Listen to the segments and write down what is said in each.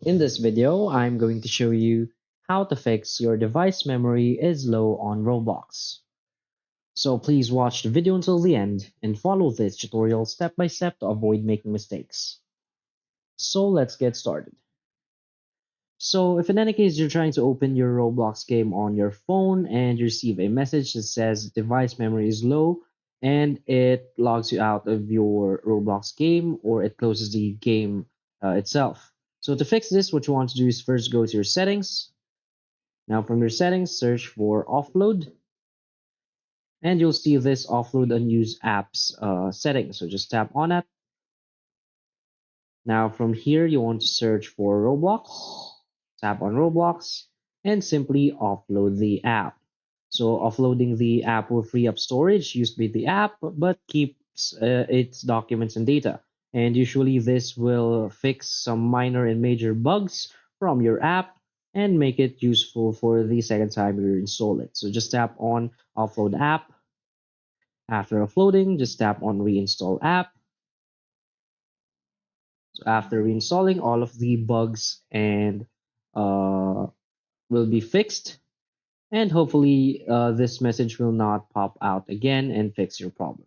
In this video, I'm going to show you how to fix your device memory is low on Roblox. So please watch the video until the end and follow this tutorial step by step to avoid making mistakes. So let's get started. So if in any case you're trying to open your Roblox game on your phone and you receive a message that says device memory is low and it logs you out of your Roblox game or it closes the game itself. So to fix this, what you want to do is first go to your settings. Now from your settings, search for offload and you'll see this offload unused apps setting. So just tap on it. Now from here, you want to search for Roblox, tap on Roblox, and simply offload the app. So offloading the app will free up storage used by the app, but keeps its documents and data. And usually this will fix some minor and major bugs from your app and make it useful for the second time you install it. So just tap on offload app. After offloading, just tap on reinstall app. So after reinstalling, all of the bugs and will be fixed, and hopefully this message will not pop out again and fix your problem.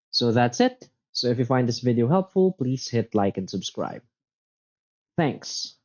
So that's it. So if you find this video helpful, please hit like and subscribe. Thanks.